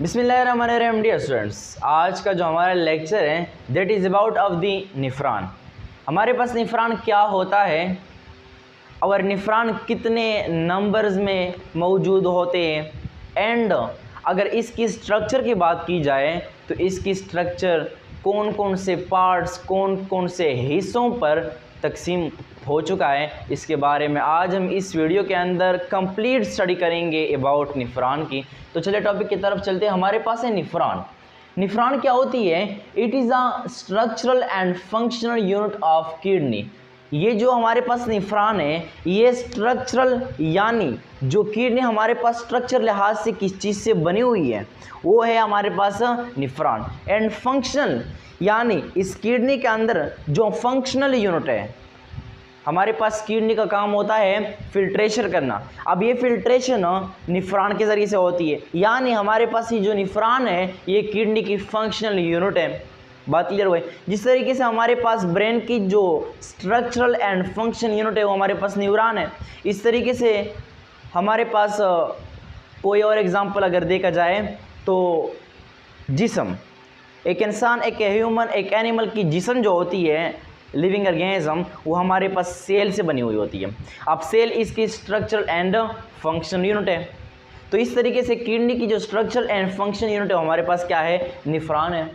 बिस्मिल्लाहिर्रहमानिर्रहीम dear students, आज का जो हमारा लेक्चर है that is about of the nephron. हमारे पास निफ़रान क्या होता है और निफ़रान कितने नंबर्स में मौजूद होते हैं एंड अगर इसकी स्ट्रक्चर की बात की जाए तो इसकी स्ट्रक्चर कौन कौन से पार्ट्स कौन कौन से हिस्सों पर तकसीम हो चुका है, इसके बारे में आज हम इस वीडियो के अंदर कंप्लीट स्टडी करेंगे अबाउट निफ़रान की। तो चलिए टॉपिक की तरफ चलते हैं। हमारे पास है निफ़रान। निफ़रान क्या होती है? It is a structural and functional unit of kidney. ये जो हमारे पास निफ़रान है ये स्ट्रक्चरल यानी जो किडनी हमारे पास स्ट्रक्चर लिहाज से किस चीज़ से बनी हुई है वो है हमारे पास निफ़रान। एंड फंक्शनल यानी इस किडनी के अंदर जो फंक्शनल यूनिट है, हमारे पास किडनी का काम होता है फिल्ट्रेशन करना। अब ये फिल्ट्रेशन निफ़रान के ज़रिए से होती है, यानी हमारे पास ये जो निफ़रान है ये किडनी की फंक्शनल यूनिट है। बात क्लियर हुई? जिस तरीके से हमारे पास ब्रेन की जो स्ट्रक्चरल एंड फंक्शन यूनिट है वो हमारे पास न्यूरॉन है, इस तरीके से हमारे पास कोई और एग्जांपल अगर देखा जाए तो जिस्म, एक इंसान, एक ह्यूमन, एक एनिमल की जिस्म जो होती है लिविंग ऑर्गेनिज्म वो हमारे पास सेल से बनी हुई होती है। अब सेल इसकी स्ट्रक्चरल एंड फंक्शन यूनिट है। तो इस तरीके से किडनी की जो स्ट्रक्चरल एंड फंक्शन यूनिट है हमारे पास क्या है? निफ़रान है।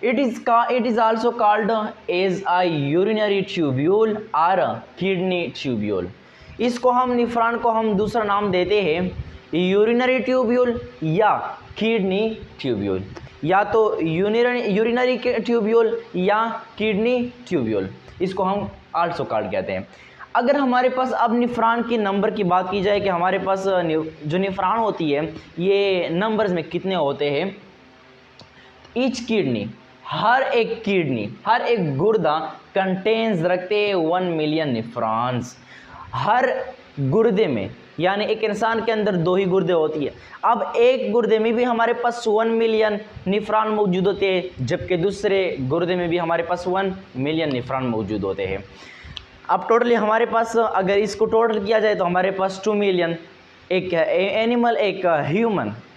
It is also called as a urinary tubule और किडनी ट्यूब्यूल। इसको हम निफ़रान को हम दूसरा नाम देते हैं यूरिनरी ट्यूब्यूल या किडनी ट्यूब्यूल, या तो यूरिनरी ट्यूब्यूल या किडनी ट्यूब्यूल, इसको हम आल्सो कॉल्ड कहते हैं। अगर हमारे पास अब निफ़रान की नंबर की बात की जाए कि हमारे पास जो निफ़रान होती है ये नंबर्स में कितने होते हैं, ईच किडनी, हर एक गुर्दा कंटेन्स रखते हैं 1 मिलियन निफ़रान्स। हर गुर्दे में, यानी एक इंसान के अंदर 2 ही गुर्दे होती है। अब एक गुर्दे में भी हमारे पास 1 मिलियन निफ़रान मौजूद होते हैं, जबकि दूसरे गुर्दे में भी हमारे पास 1 मिलियन निफ़रान मौजूद होते हैं। अब टोटली हमारे पास अगर इसको टोटल किया जाए तो हमारे पास 2 मिलियन, एक एनिमल, एक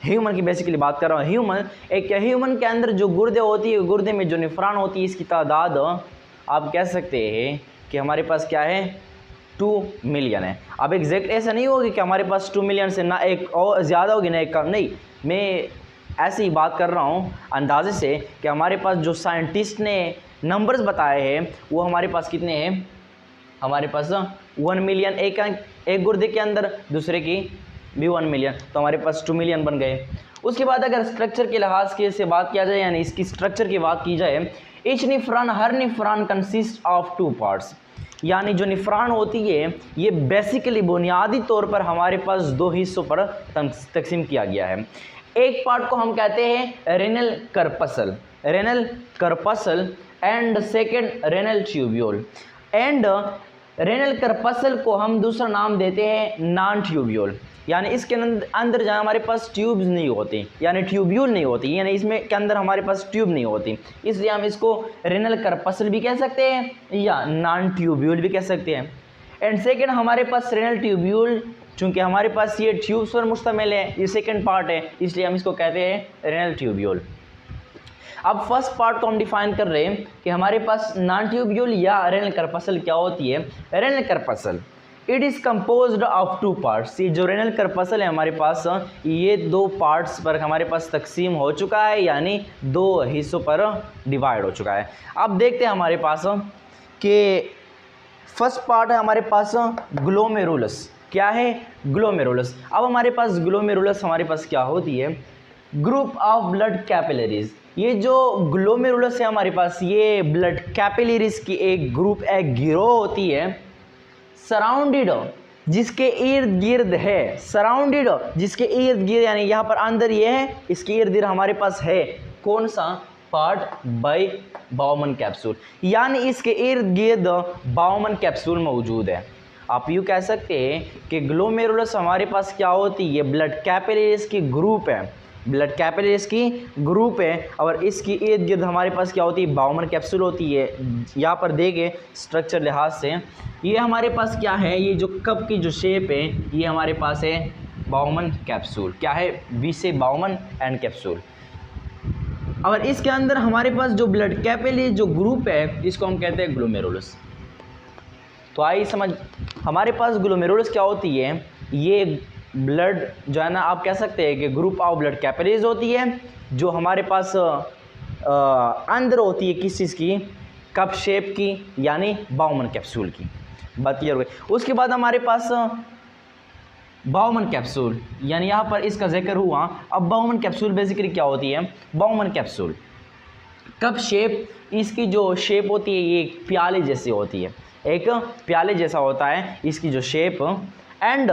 ह्यूमन की बेसिकली बात कर रहा हूँ। एक ह्यूमन के अंदर जो गुर्दे होती है, गुर्दे में जो निफ़रान होती है, इसकी तादाद आप कह सकते हैं कि हमारे पास क्या है? 2 मिलियन है। अब एग्जैक्ट ऐसा नहीं होगी कि हमारे पास 2 मिलियन से ना एक और ज़्यादा होगी ना एक कम, नहीं, मैं ऐसे ही बात कर रहा हूँ अंदाजे से कि हमारे पास जो साइंटिस्ट ने नंबर्स बताए हैं वो हमारे पास कितने हैं? हमारे पास 1 मिलियन एक गुर्दे के अंदर, दूसरे की भी 1 मिलियन, तो हमारे पास 2 मिलियन बन गए। उसके बाद अगर स्ट्रक्चर के लिहाज से बात किया जाए, यानी इसकी स्ट्रक्चर की बात की जाए, ईच निफ़रान, हर निफ़रान कंसिस्ट ऑफ 2 पार्ट्स, यानी जो निफ़रान होती है ये बेसिकली बुनियादी तौर पर हमारे पास 2 हिस्सों पर तकसीम किया गया है। एक पार्ट को हम कहते हैं renal corpuscle and second renal tubule. And renal corpuscle को हम दूसरा नाम देते हैं नॉन ट्यूब्यूल, यानी इसके अंदर जहाँ हमारे पास ट्यूब्स नहीं होती, यानी ट्यूब्यूल नहीं होती, यानी इसमें के अंदर हमारे पास ट्यूब नहीं होती, इसलिए हम इसको रेनल करपसल भी कह सकते हैं या नॉन ट्यूब्यूल भी कह सकते हैं। एंड सेकेंड हमारे पास रेनल ट्यूब्यूल, चूँकि हमारे पास ये ट्यूब्स पर मुश्तमिल है, ये सेकेंड पार्ट है, इसलिए हम इसको कहते हैं रेनल ट्यूब्यूल। अब फर्स्ट पार्ट को हम डिफाइन कर रहे हैं कि हमारे पास नॉन ट्यूब्यूल या रेनल करपसल क्या होती है। Renal corpuscle, it is composed of 2 parts. ये जो रेनल करपसल है हमारे पास ये 2 पार्ट्स पर हमारे पास तकसीम हो चुका है, यानी 2 हिस्सों पर डिवाइड हो चुका है। अब देखते हैं हमारे पास कि फर्स्ट पार्ट है हमारे पास ग्लोमेरुलस। क्या है? ग्लोमेरुलस। अब हमारे पास ग्लोमेरुलस हमारे पास क्या होती है? Group of blood capillaries. ये जो ग्लोमेरुलस है हमारे पास ये ब्लड कैपिलरीज की एक ग्रुप, एक गिरोह होती है, सराउंडेड, जिसके इर्द गिर्द है, सराउंडेड जिसके इर्द गिर्द, यानी यहाँ पर अंदर ये है, इसके इर्द गिर्द हमारे पास है कौन सा पार्ट? बाय बाउमन कैप्सूल, यानी इसके इर्द गिर्द बाउमन कैप्सूल मौजूद है। आप यूँ कह सकते हैं कि ग्लोमेरुलस हमारे पास क्या होती है? ब्लड कैपिलरीज की ग्रुप है, ब्लड कैपिलरीज की ग्रुप है, और इसकी इर्द गिर्द हमारे पास क्या होती है? बाउमन कैप्सूल होती है। यहाँ पर देखें स्ट्रक्चर लिहाज से ये हमारे पास क्या है? ये जो कप की जो शेप है ये हमारे पास है बाउमन कैप्सूल। क्या है? बी से बाउमन एंड कैप्सूल। और इसके अंदर हमारे पास जो ब्लड कैपिलरी जो ग्रुप है इसको हम कहते हैं ग्लोमेरुलस। तो आइए समझ, हमारे पास ग्लोमेरुलस क्या होती है? ये ब्लड जो है ना, आप कह सकते हैं कि ग्रुप ऑफ ब्लड कैपिलरीज होती है जो हमारे पास अंदर होती है किस चीज़ की? कप शेप की, यानी बाउमन कैप्सूल की। बात क्लियर हो गई। उसके बाद हमारे पास बाउमन कैप्सूल, यानी यहाँ पर इसका जिक्र हुआ। अब बाउमन कैप्सूल बेसिकली क्या होती है? बाउमन कैप्सूल कप शेप, इसकी जो शेप होती है ये एक प्याले जैसी होती है, एक प्याले जैसा होता है इसकी जो शेप। एंड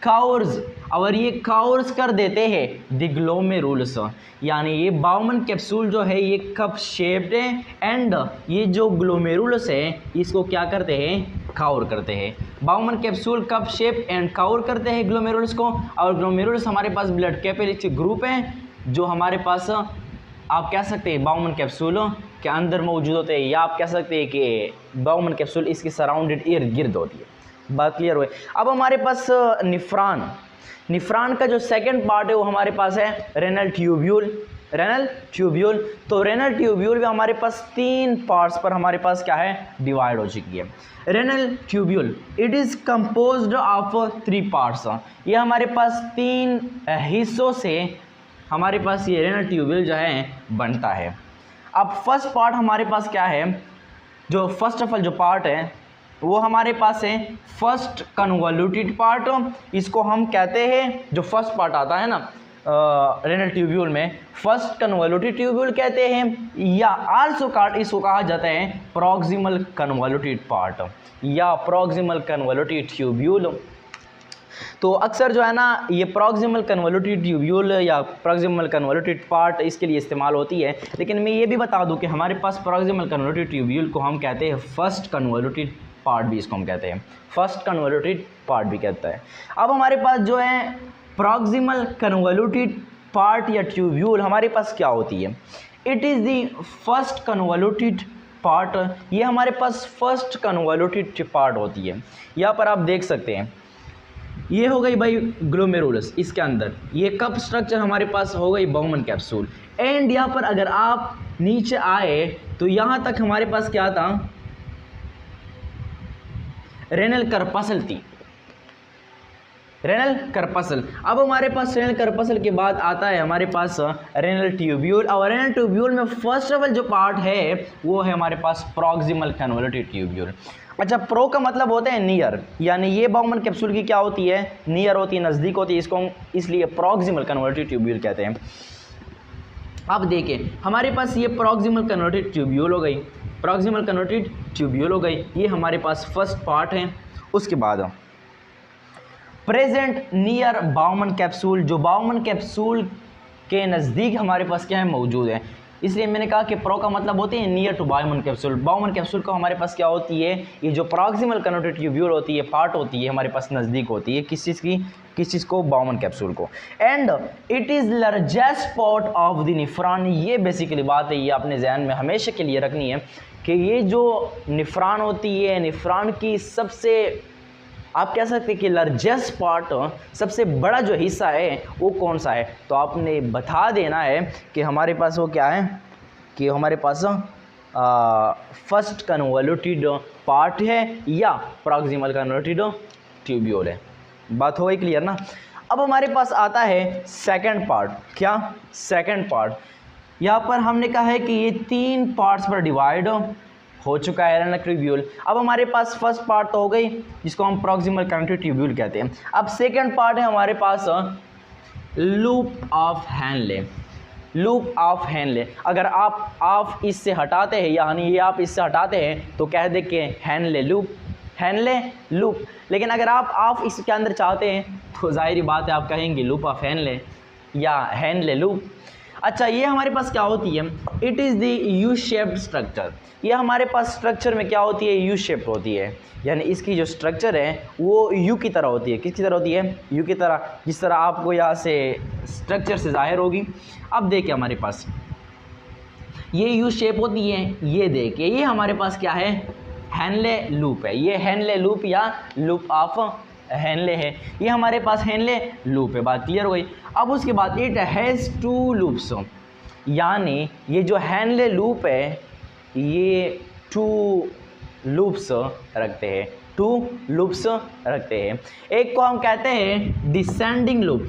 काउर्स, और ये काउर्स कर देते हैं द ग्लोमेरुलस, यानी ये बाउमन कैप्सूल जो है ये कप शेप्ड है। एंड ये जो ग्लोमेरुलस है इसको क्या करते हैं? काउर करते हैं। Bowman capsule cup shape and Cavour करते हैं ग्लोमेरुलस को। और ग्लोमेरुलस हमारे पास ब्लड कैपिलरी ग्रुप है जो हमारे पास आप कह सकते हैं बाउमन कैप्सूल के अंदर मौजूद होते हैं, या आप कह सकते हैं कि बाउमन कैप्सूल इसके सराउंडेड इर्द गिर्द होती है। बात क्लियर हुई। अब हमारे पास निफ्रॉन का जो सेकंड पार्ट है वो हमारे पास है रेनल ट्यूब्यूल। तो रेनल ट्यूब्यूल में हमारे पास 3 पार्ट्स पर हमारे पास क्या है? डिवाइड हो चुकी है। Renal tubule it is composed of 3 parts. ये हमारे पास 3 हिस्सों से हमारे पास ये रेनल ट्यूब्यूल जो है बनता है। अब फर्स्ट पार्ट हमारे पास क्या है? जो फर्स्ट ऑफ ऑल जो पार्ट है वो हमारे पास है फर्स्ट कन्वोल्यूटेड पार्ट। इसको हम कहते हैं, जो फर्स्ट पार्ट आता है ना रेनल ट्यूब्यूल में, फर्स्ट कन्वोल्यूटेड ट्यूब्यूल कहते हैं, या आल्सो इसको कहा जाता है प्रॉक्सिमल कन्वोल्यूटेड पार्ट या प्रॉक्सिमल कन्वोल्यूटेड ट्यूब्यूल। तो अक्सर जो है ना ये प्रॉक्सिमल कन्वोल्यूटेड ट्यूब्यूल या प्रॉक्सिमल कन्वोल्यूटेड पार्ट इसके लिए इस्तेमाल होती है। लेकिन मैं ये भी बता दूं कि हमारे पास प्रॉक्सिमल कन्वोल्यूटेड ट्यूब्यूल को हम कहते हैं फर्स्ट कन्वोल्यूटेड पार्ट भी इसको हम कहते हैं, फर्स्ट कन्वोल्यूटेड पार्ट भी कहता है। अब हमारे पास जो है प्रॉक्सिमल कन्वोल्यूटेड पार्ट या ट्यूब्यूल हमारे पास क्या होती है? It is the first convoluted part. ये हमारे पास फर्स्ट कन्वोल्यूटेड पार्ट होती है। यहाँ पर आप देख सकते हैं ये हो गई भाई ग्लोमेरुलस, इसके अंदर ये कप स्ट्रक्चर हमारे पास हो गई बाउमन कैप्सूल। एंड यहाँ पर अगर आप नीचे आए तो यहाँ तक हमारे पास क्या था? रेनल करपसल थी, रेनल करपसल। अब हमारे पास रेनल करपसल के बाद आता है हमारे पास रेनल ट्यूब्यूल। और रेनल ट्यूब्यूल में फर्स्ट ऑफ ऑल जो पार्ट है वो है हमारे पास प्रॉक्सिमल कन्वोल्यूटेड ट्यूब्यूल। अच्छा, प्रो का मतलब होता है नियर, यानी ये बाउमन कैप्सूल की क्या होती है? नियर होती है, नज़दीक होती है, इसको हम इसलिए प्रॉक्सिमल कन्वोल्यूटेड ट्यूब्यूल कहते हैं। अब देखिए हमारे पास ये प्रॉक्सिमल कन्वोल्यूटेड ट्यूब्यूल हो गई, प्रॉक्सिमल कन्वोल्यूटेड ट्यूब्यूल हो गई, ये हमारे पास फर्स्ट पार्ट है। उसके बाद प्रेजेंट नियर बाउमन कैप्सूल, जो बाउमन कैप्सूल के नज़दीक हमारे पास क्या है? मौजूद है। इसलिए मैंने कहा कि प्रो का मतलब होती है near to Bowman capsule. Bowman capsule को हमारे पास क्या होती है? ये जो प्रॉक्सिमल कन्वोल्यूटेड ट्यूब्यूल होती है, पार्ट होती है, हमारे पास नज़दीक होती है किस चीज़ की? किस चीज़ को? बाउमन कैप्सूल को। And it is largest part of the nephron. ये बेसिकली बात है, ये अपने जहन में हमेशा के लिए रखनी है कि ये जो निफ्रॉन होती है, निफ्रॉन की सबसे आप कह सकते हैं कि लार्जेस्ट पार्ट, सबसे बड़ा जो हिस्सा है वो कौन सा है? तो आपने बता देना है कि हमारे पास वो क्या है, कि हमारे पास फर्स्ट कन्वोल्यूटेड पार्ट है या प्रॉक्सिमल कन्वोल्यूटेड ट्यूब्यूल है। बात हो गई क्लियर ना? अब हमारे पास आता है सेकंड पार्ट। क्या? Second part. यहाँ पर हमने कहा है कि ये 3 पार्ट्स पर डिवाइड हो चुका है रेनल ट्यूब्यूल। अब हमारे पास फर्स्ट पार्ट तो हो गई जिसको हम प्रॉक्सिमल कन्वोल्यूटेड ट्यूब्यूल कहते हैं। अब सेकंड पार्ट है हमारे पास loop of Henle. Loop of Henle, अगर आप इससे हटाते हैं, यानी ये आप इससे हटाते हैं तो कह दे कि हेनले लूप, हेनले लूप। लेकिन अगर आप इसके अंदर चाहते हैं तो जाहिर बात है आप कहेंगे लूप ऑफ हेनले या हेनले लूप। अच्छा, ये हमारे पास क्या होती है? It is the U shaped structure. ये हमारे पास स्ट्रक्चर में क्या होती है? यू शेप्ड होती है, यानी इसकी जो स्ट्रक्चर है वो यू की तरह होती है। किसकी तरह होती है? यू की तरह, जिस तरह आपको यहाँ से स्ट्रक्चर से जाहिर होगी। अब देखिए हमारे पास ये यू शेप होती है, ये देखिए ये हमारे पास क्या है? हेनले लूप है। ये हेनले लूप या लूप ऑफ हेनले है, ये हमारे पास हेनले लूप है। बात क्लियर हो गई। अब उसके बाद इट हैज़ 2 लूप्स, यानी ये जो हेनले लूप है ये 2 लूप्स रखते हैं, 2 लूप्स रखते हैं। एक को हम कहते हैं डिसेंडिंग लूप,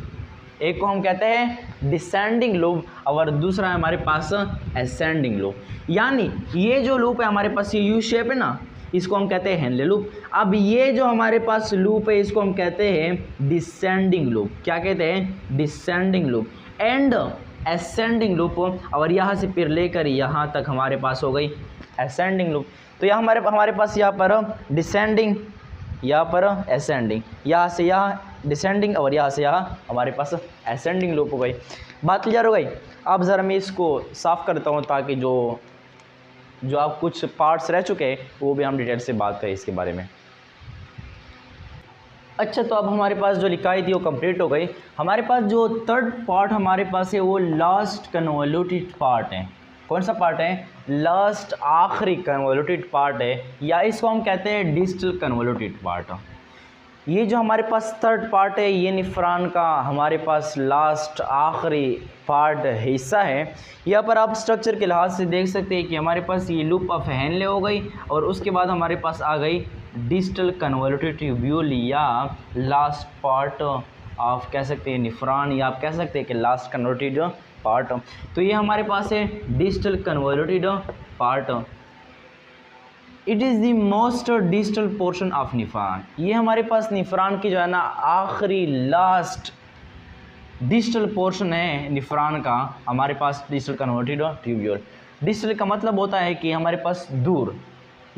एक को हम कहते हैं डिसेंडिंग लूप और दूसरा है हमारे पास असेंडिंग लूप। यानी ये जो लूप है हमारे पास ये यू शेप है ना, इसको हम कहते हैं हेनले लूप। अब ये जो हमारे पास लूप है इसको हम कहते हैं डिसेंडिंग लूप। क्या कहते हैं? Descending loop. And ascending loop, और यहाँ से फिर लेकर यहाँ तक हमारे पास हो गई असेंडिंग लूप। तो यहाँ हमारे पास यहाँ पर डिसेंडिंग, यहाँ पर असेंडिंग, यहाँ से यहाँ डिसेंडिंग और यहाँ से यहाँ हमारे पास असेंडिंग लूप हो गई। बात क्लियर हो गई। अब ज़रा मैं इसको साफ़ करता हूँ ताकि जो आप कुछ पार्ट्स रह चुके हैं वो भी हम डिटेल से बात करें इसके बारे में। अच्छा, तो अब हमारे पास जो लिखाई थी वो कंप्लीट हो गई। हमारे पास जो थर्ड पार्ट हमारे पास है वो लास्ट कन्वोल्यूटेड पार्ट है। कौन सा पार्ट है? लास्ट, आखिरी कन्वोल्यूटेड पार्ट है, या इसको हम कहते हैं डिस्टल कन्वोल्यूटेड पार्ट। ये जो हमारे पास थर्ड पार्ट है ये निफ्रान का हमारे पास लास्ट, आखिरी पार्ट हिस्सा है। यहाँ पर आप स्ट्रक्चर के लिहाज से देख सकते हैं कि हमारे पास ये लूप ऑफ हेनले हो गई और उसके बाद हमारे पास आ गई डिस्टल कन्वोल्यूटेड ट्यूब्यूल या लास्ट पार्ट ऑफ कह सकते हैं निफ्रान, या आप कह सकते हैं कि लास्ट कन्वोल्यूटेड पार्ट। तो ये हमारे पास है distal convoluted part. It is the most distal portion of nephron. ये हमारे पास निफ्रान की जो है ना आखिरी लास्ट डिस्टल पोर्शन है निफ्रान का, हमारे पास डिस्टल कन्वर्टेड ट्यूब्यूल। डिस्टल का मतलब होता है कि हमारे पास दूर,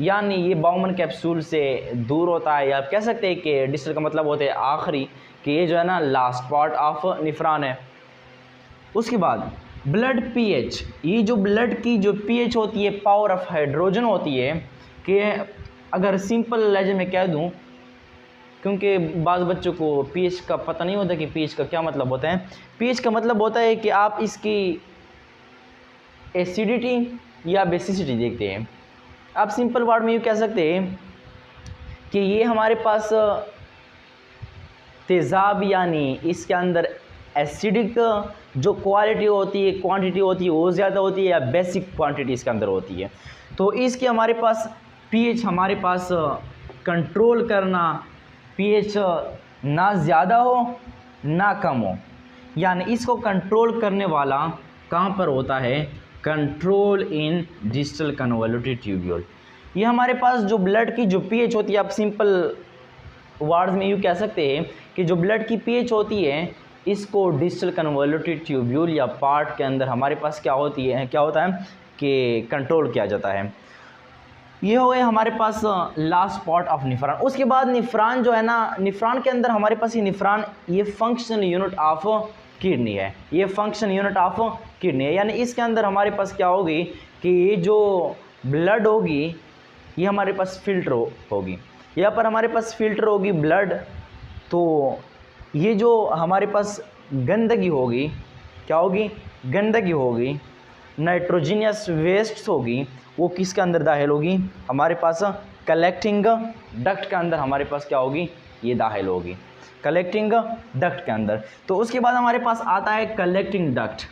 यानी ये बाउमन कैप्सूल से दूर होता है, या आप कह सकते हैं कि डिस्टल का मतलब होता है आखिरी, कि ये जो है ना लास्ट पार्ट ऑफ निफ्रान है। उसके बाद ब्लड पीएच, ये जो ब्लड की जो पीएच होती है, पावर ऑफ हाइड्रोजन होती है, कि अगर सिंपल लहजे में कह दूं, क्योंकि बाज़ बच्चों को पीएच का पता नहीं होता कि पीएच का क्या मतलब होता है। पीएच का मतलब होता है कि आप इसकी एसिडिटी या बेसिसिटी देखते हैं। आप सिंपल वर्ड में यूँ कह सकते हैं कि ये हमारे पास तेज़ाब, यानी इसके अंदर एसिडिक जो क्वालिटी होती है, क्वांटिटी होती है वो ज़्यादा होती है, या बेसिक क्वांटिटी इसके अंदर होती है। तो इसके हमारे पास पीएच हमारे पास कंट्रोल करना, पीएच ना ज़्यादा हो ना कम हो, यानी इसको कंट्रोल करने वाला कहाँ पर होता है? कंट्रोल इन डिस्टल कन्वोल्यूटेड ट्यूब्यूल। ये हमारे पास जो ब्लड की जो पीएच होती है, आप सिंपल वर्ड्स में यूँ कह सकते हैं कि जो ब्लड की पीएच होती है इसको डिस्टल कन्वोल्यूटेड ट्यूब्यूल या पार्ट के अंदर हमारे पास क्या होता है कि कंट्रोल किया जाता है। ये हो गए हमारे पास लास्ट पार्ट ऑफ निफ्रान। उसके बाद निफ्रान जो है ना, निफ्रान के अंदर हमारे पास ये निफ्रान ये फंक्शनल यूनिट ऑफ किडनी है, ये फंक्शन यूनिट ऑफ किडनी है। यानी इसके अंदर हमारे पास क्या होगी कि ये जो ब्लड होगी ये हमारे पास फिल्टर होगी, यहाँ पर हमारे पास फिल्टर होगी ब्लड। तो ये जो हमारे पास गंदगी होगी, क्या होगी? गंदगी होगी, नाइट्रोजीनियस वेस्ट होगी, वो किसके अंदर दाखिल होगी? हमारे पास कलेक्टिंग डक्ट के अंदर हमारे पास क्या होगी? ये दाखिल होगी कलेक्टिंग डक्ट के अंदर। तो उसके बाद हमारे पास आता है collecting duct.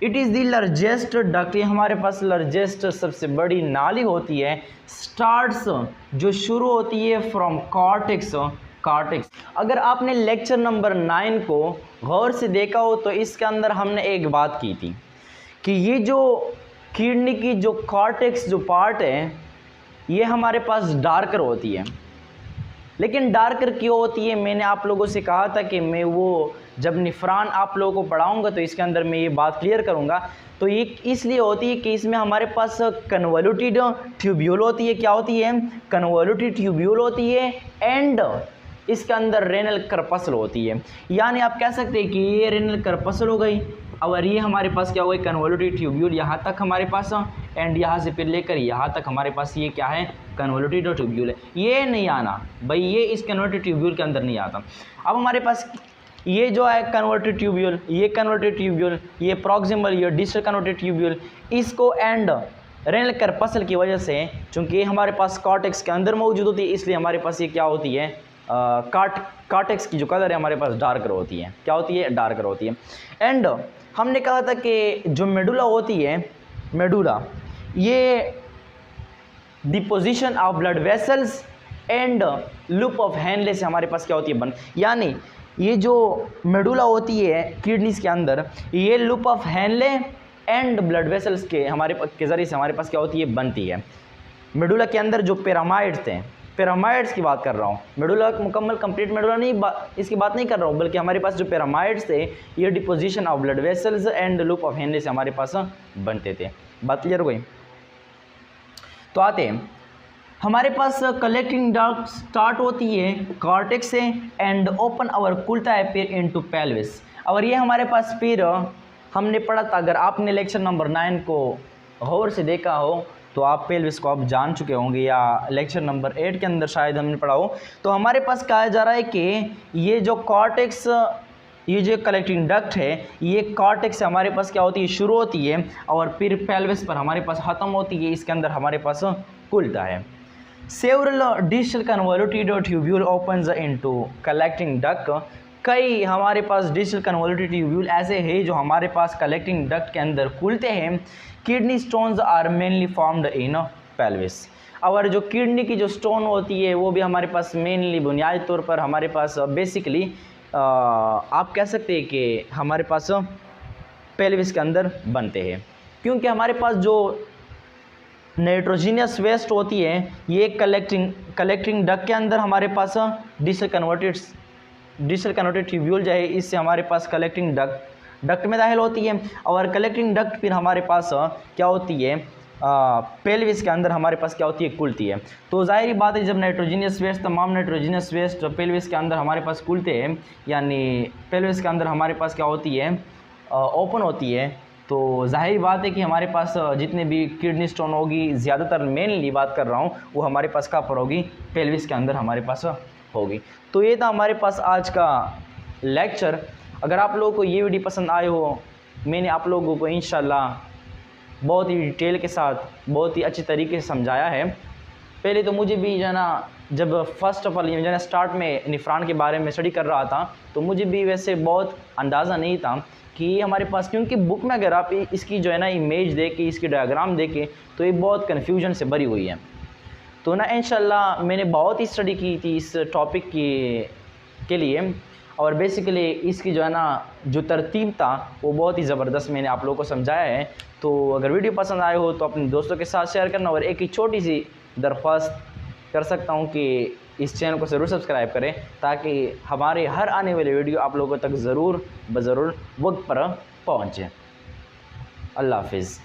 It is the largest duct, ये हमारे पास लार्जेस्ट सबसे बड़ी नाली होती है। स्टार्ट्स जो शुरू होती है फ्रॉम कॉर्टेक्स। अगर आपने लेक्चर नंबर 9 को गौर से देखा हो तो इसके अंदर हमने एक बात की थी कि ये जो किडनी की जो कॉर्टेक्स जो पार्ट है ये हमारे पास डार्कर होती है। लेकिन डार्कर क्यों होती है? मैंने आप लोगों से कहा था कि मैं वो जब निफ्रान आप लोगों को पढ़ाऊंगा तो इसके अंदर मैं ये बात क्लियर करूंगा। तो ये इसलिए होती है कि इसमें हमारे पास कन्वोल्यूटेड ट्यूब्यूल होती है। क्या होती है? कन्वोल्यूटेड ट्यूब्यूल होती है। एंड इसके अंदर रेनल करपसल होती है। यानी आप कह सकते हैं कि ये रेनल करपसल हो गई और ये हमारे पास क्या हो गई? कन्वोल्यूटेड ट्यूब्यूल यहाँ तक हमारे पास, एंड यहाँ से फिर लेकर यहाँ तक हमारे पास ये क्या है? कन्वोल्यूटेड ट्यूब्यूल है। ये नहीं आना भाई, ये इस कन्वर्टेड ट्यूब्यूल के अंदर नहीं आता। अब हमारे पास ये जो है कन्वर्टेड ट्यूब्यूल, ये कन्वर्टेड ट्यूब्यूल, ये प्रॉक्सिमल, ये डिस्टल कन्वर्टेड ट्यूब्यूल, इसको एंड रेनल करपसल की वजह से, चूँकि ये हमारे पास कॉर्टेक्स के अंदर मौजूद होती है, इसलिए हमारे पास ये क्या होती है? कार्टेक्स की जो कलर है हमारे पास डार्कर होती है। क्या होती है? डार्कर होती है। एंड हमने कहा था कि जो मेडुला होती है, मेडुला ये the position of blood vessels and loop of Henley से हमारे पास क्या होती है बन, यानी ये जो मेडुला होती है किडनीज के अंदर, ये loop of Henley and blood vessels के ज़रिए से हमारे पास क्या होती है? बनती है। मेडुला के अंदर जो पिरामिड्स थे, पिरामिड्स की बात कर रहा हूँ, मेडुला मुकम्मल कंप्लीट मेडुला नहीं, इसकी बात नहीं कर रहा हूँ, बल्कि हमारे पास जो पिरामिड्स थे ये deposition of blood vessels and loop of Henley से हमारे पास बनते थे। बात क्लियर हो गई? तो आते हैं, हमारे पास कलेक्टिंग डक्ट स्टार्ट होती है कॉर्टेक्स से एंड ओपन और खुलता है फिर इनटू पेल्विस। और ये हमारे पास फिर हमने पढ़ा था, अगर आपने लेक्चर नंबर 9 को गौर से देखा हो तो आप पेल्विस को आप जान चुके होंगे, या लेक्चर नंबर 8 के अंदर शायद हमने पढ़ा हो। तो हमारे पास कहा जा रहा है कि ये जो कॉर्टेक्स, ये जो कलेक्टिंग डक्ट है, ये कॉर्टेक्स से हमारे पास क्या होती है? शुरू होती है और फिर पेल्विस पर हमारे पास ख़त्म होती है, इसके अंदर हमारे पास खुलता है। Several distal convoluted tubule opens into collecting duct. कई हमारे पास डिस्टल कन्वोल्यूटेड ट्यूब्यूल ऐसे हैं जो हमारे पास कलेक्टिंग डक्ट के अंदर खुलते हैं। Kidney stones are mainly formed in pelvis. और जो किडनी की जो स्टोन होती है वो भी हमारे पास मेनली बुनियादी तौर पर हमारे पास बेसिकली आप कह सकते हैं कि हमारे पास पेल्विस के अंदर बनते हैं, क्योंकि हमारे पास जो नाइट्रोजीनियस वेस्ट होती है ये कलेक्टिंग डक्ट के अंदर हमारे पास डिस्टल कन्वर्टेड ट्यूब्यूल जो है इससे हमारे पास कलेक्टिंग डक्ट में दाखिल होती है। और कलेक्टिंग डक्ट फिर हमारे पास क्या होती है? पेल्विस के अंदर हमारे पास क्या होती है? खुलती है। तो ज़ाहिर बात है, जब नाइट्रोजीनियस वेस्ट, तमाम नाइट्रोजीनियस वेस्ट पेल्विस के अंदर हमारे पास खुलते हैं, यानी पेल्विस के अंदर हमारे पास क्या होती है? ओपन होती है, तो जाहिर बात है कि हमारे पास जितने भी किडनी स्टोन होगी, ज़्यादातर मेनली बात कर रहा हूँ, वो हमारे पास कहाँ पर होगी? पेल्विस के अंदर हमारे पास होगी। तो ये था हमारे पास आज का लेक्चर। अगर आप लोगों को ये वीडियो पसंद आए हो, मैंने आप लोगों को इंशाल्लाह बहुत ही डिटेल के साथ, बहुत ही अच्छी तरीके से समझाया है। पहले तो मुझे भी जो है ना, जब फर्स्ट ऑफ ऑल जो है ना स्टार्ट में निफ्रान के बारे में स्टडी कर रहा था, तो मुझे भी वैसे बहुत अंदाज़ा नहीं था कि हमारे पास, क्योंकि बुक में अगर आप इसकी जो है ना इमेज देखें, इसकी डायग्राम देखें, तो ये बहुत कन्फ्यूजन से भरी हुई है। तो ना इंशाल्लाह मैंने बहुत ही स्टडी की थी इस टॉपिक के लिए, और बेसिकली इसकी जो है ना जो तरतीब था वो बहुत ही ज़बरदस्त मैंने आप लोगों को समझाया है। तो अगर वीडियो पसंद आए हो तो अपने दोस्तों के साथ शेयर करना, और एक ही छोटी सी दरख्वास्त कर सकता हूँ कि इस चैनल को ज़रूर सब्सक्राइब करें, ताकि हमारे हर आने वाले वीडियो आप लोगों तक ज़रूर वक्त पर पहुँचे। अल्लाह हाफिज़।